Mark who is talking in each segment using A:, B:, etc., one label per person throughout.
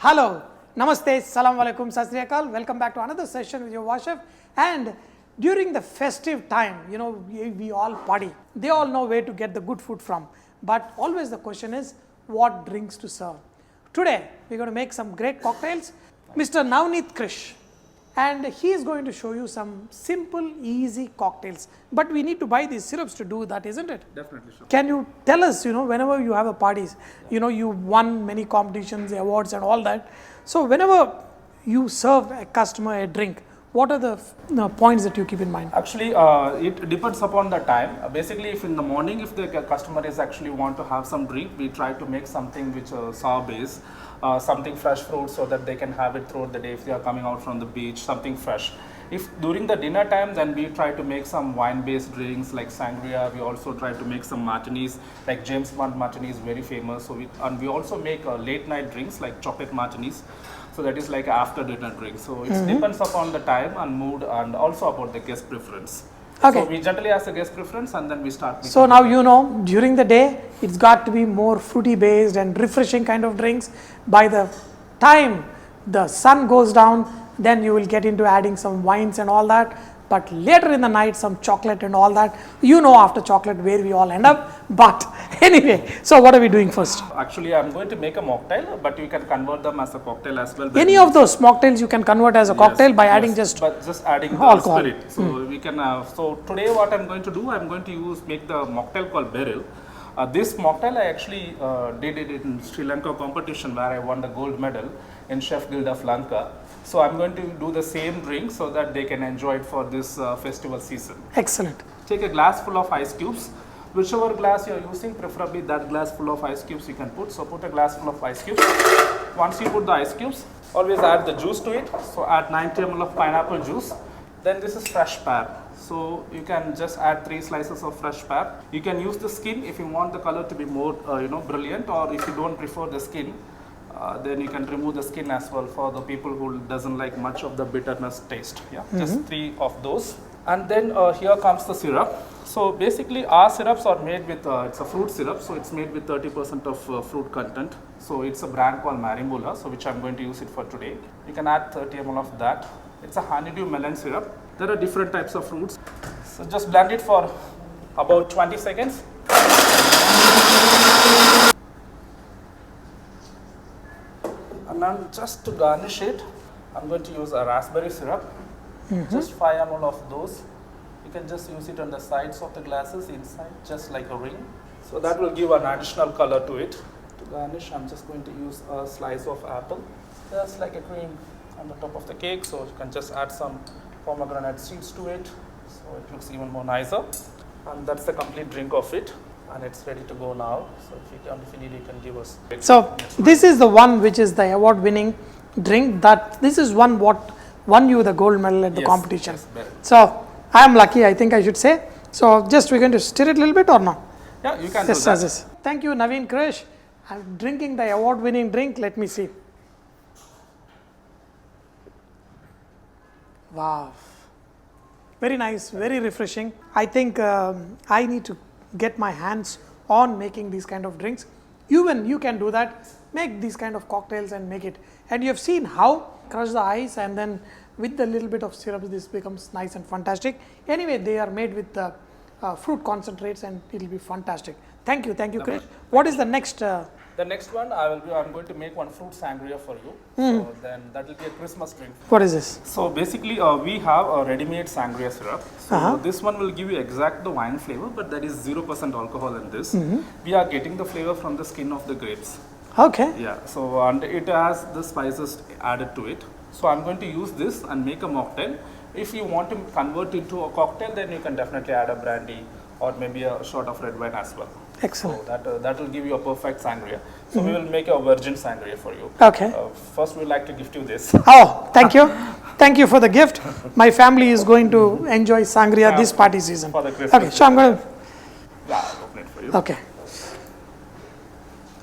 A: Hello, Namaste, Salam Alaikum, Sat Sri Akal. Welcome back to another session with your Vahchef. And during the festive time, we all party. They all know where to get the good food from. But always the question is, what drinks to serve? Today, we're going to make some great cocktails. Mr. Navneet Krish. And he is going to show you some simple, easy cocktails. But we need to buy these syrups to do that, isn't it?
B: Definitely, sure.
A: Can you tell us, whenever you have a parties, you won many competitions, awards and all that. So whenever you serve a customer a drink, what are the points that you keep in mind?
B: Actually, it depends upon the time. Basically, if in the morning, if the customer is actually want to have some drink, we try to make something which sour base, something fresh fruit, so that they can have it throughout the day if they are coming out from the beach, something fresh. If during the dinner time, then we try to make some wine-based drinks like Sangria. We also try to make some martinis, like James Bond martini is very famous. So we also make late night drinks like chocolate martinis. So that is like after dinner drink. So it depends upon the time and mood and also about the guest preference.
A: Okay.
B: So we generally ask the guest preference and then we start.
A: So now during the day, it's got to be more fruity based and refreshing kind of drinks. By the time the sun goes down, then you will get into adding some wines and all that. But later in the night, some chocolate and all that. After chocolate where we all end up. But anyway, so what are we doing first?
B: Actually, I'm going to make a mocktail, but you can convert them as a cocktail as well.
A: Any of those mocktails you can convert as a cocktail by adding just
B: adding
A: alcohol.
B: The spirit. So we can. So today, what I'm going to do, I'm going to make the mocktail called Beryl. This mocktail I actually did it in Sri Lanka competition where I won the gold medal in Chef Guild of Lanka. So I'm going to do the same drink so that they can enjoy it for this festival season.
A: Excellent.
B: Take a glass full of ice cubes. Whichever glass you're using, preferably that glass full of ice cubes you can put. So put a glass full of ice cubes. Once you put the ice cubes, always add the juice to it. So add 90 ml of pineapple juice. Then this is fresh pear. So you can just add 3 slices of fresh pear. You can use the skin if you want the color to be more brilliant, or if you don't prefer the skin, then you can remove the skin as well for the people who doesn't like much of the bitterness taste. Yeah, just 3 of those. And then here comes the syrup. So basically our syrups are made with, it's a fruit syrup, so it's made with 30% of fruit content. So it's a brand called Marimbola, so which I'm going to use it for today. You can add 30 ml of that. It's a honeydew melon syrup. There are different types of fruits. So just blend it for about 20 seconds. And then just to garnish it, I'm going to use a raspberry syrup. Just 5 ml of those. You can just use it on the sides of the glasses inside, just like a ring. So that will give an additional color to it. To garnish, I'm just going to use a slice of apple, just like a cream on the top of the cake. So you can just add some pomegranate seeds to it, so it looks even more nicer. And that's the complete drink of it, and it's ready to go now. So if you need, you can give us.
A: So this is the one which is the award-winning drink. This is one what won you the gold medal at the competition.
B: Yes,
A: so I am lucky, I think I should say. So we're going to stir it a little bit or no?
B: Yeah, you can do that.
A: Thank you, Naveen Krish. I'm drinking the award-winning drink. Let me see. Wow. Very nice, very refreshing. I think I need to get my hands on making these kind of drinks. Even you can do that. Make these kind of cocktails and make it. And you have seen how crush the ice and then with the little bit of syrup, this becomes nice and fantastic. Anyway, they are made with fruit concentrates and it will be fantastic. Thank you, Krish. What is the next?
B: The next one, I'm going to make one fruit sangria for you. So then that will be a Christmas drink.
A: What is this?
B: So basically, we have a ready-made sangria syrup. So this one will give you exact the wine flavor, but there is 0% alcohol in this. We are getting the flavor from the skin of the grapes.
A: Okay.
B: Yeah. So and it has the spices added to it. So I'm going to use this and make a mocktail. If you want to convert it to a cocktail, then you can definitely add a brandy or maybe a shot of red wine as well.
A: Excellent.
B: So that will give you a perfect sangria. So we will make a virgin sangria for you.
A: Okay.
B: First, we'd like to gift you this.
A: Oh, thank you. Thank you for the gift. My family is going to enjoy sangria this party season.
B: For the Christmas.
A: Okay, so I'm going to.
B: Yeah, I'll open it for you.
A: Okay.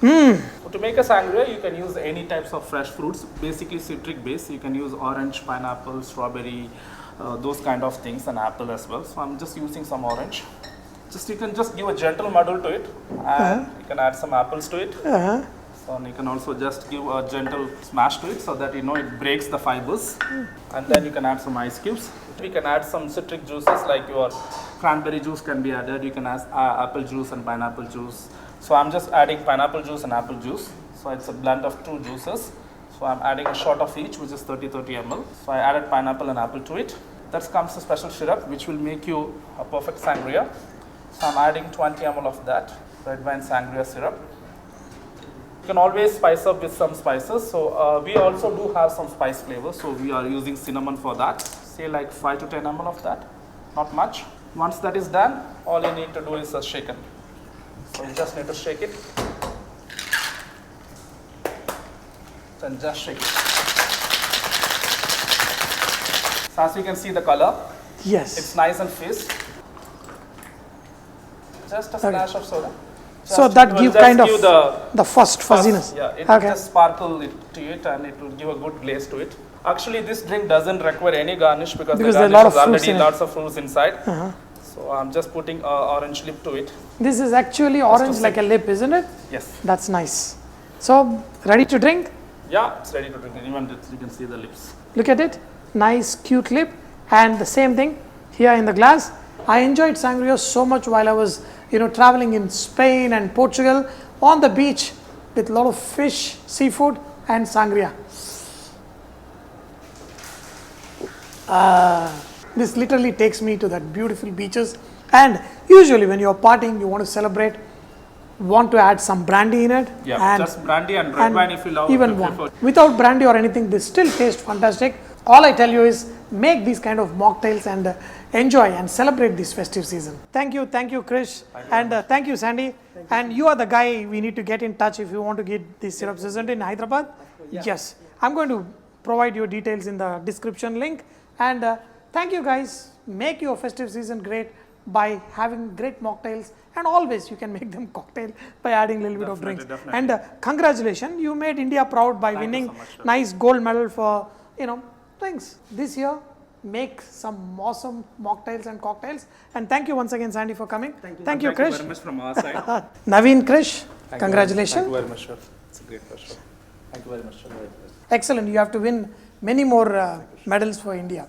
B: So to make a sangria, you can use any types of fresh fruits, basically citric base. You can use orange, pineapple, strawberry, those kind of things, and apple as well. So I'm just using some orange. You can just give a gentle muddle to it, and you can add some apples to it. So and you can also just give a gentle smash to it so that you know it breaks the fibers. And then you can add some ice cubes. We can add some citric juices like your cranberry juice can be added. You can add apple juice and pineapple juice. So I'm just adding pineapple juice and apple juice. So it's a blend of two juices. So I'm adding a shot of each, which is 30 ml. So I added pineapple and apple to it. That comes a special syrup which will make you a perfect sangria. So I'm adding 20 ml of that red wine sangria syrup. You can always spice up with some spices. So we also do have some spice flavors. So we are using cinnamon for that. Say like 5 to 10 ml of that, not much. Once that is done, all you need to do is shaken. So you just need to shake it. And just shake it. So as you can see the color,
A: Yes.
B: it's nice and fizz. Just a splash of soda.
A: So
B: Just-
A: that
B: it will
A: give
B: just
A: kind of
B: give
A: the first fuzziness.
B: Yeah, it will
A: Okay.
B: just sparkle it to it and it will give a good glaze to it. Actually, this drink doesn't require any garnish because
A: Because
B: the
A: there are a
B: garnish
A: lot
B: is
A: of fruits
B: already
A: in it.
B: lots of fruits inside. So I'm just putting orange lip to it.
A: This is actually orange like a lip, isn't it?
B: Yes.
A: That's nice. So, ready to drink?
B: Yeah, it's ready to drink. Even you can see the lips.
A: Look at it. Nice, cute lip. And the same thing here in the glass. I enjoyed sangria so much while I was, traveling in Spain and Portugal on the beach with a lot of fish, seafood, and sangria. This literally takes me to that beautiful beaches. And usually when you're partying, you want to celebrate, want to add some brandy in it.
B: Yeah,
A: and
B: just brandy and red wine if you love.
A: even
B: if you
A: one.
B: prefer.
A: Without brandy or anything, they still taste fantastic. All I tell you is make these kind of mocktails and enjoy and celebrate this festive season. Thank you, Krish, and thank you, Sandy. And you are the guy we need to get in touch if you want to get these syrups, isn't it, in Hyderabad? Yes. I'm going to provide your details in the description link. And thank you, guys. Make your festive season great by having great mocktails. And always you can make them cocktail by adding a little bit of drinks.
B: Definitely.
A: And congratulations, you made India proud by winning
B: so much, sir.
A: nice gold medal for drinks. This year, make some awesome mocktails and cocktails. And thank you once again, Sandy, for coming. Thank you,
B: Thank you
A: Krish.
B: very much from our side.
A: Naveen, Krish,
B: Thank
A: congratulations.
B: you very much, sir. It's a great pleasure. Thank you very much, sir.
A: Excellent. You have to win many more medals for India.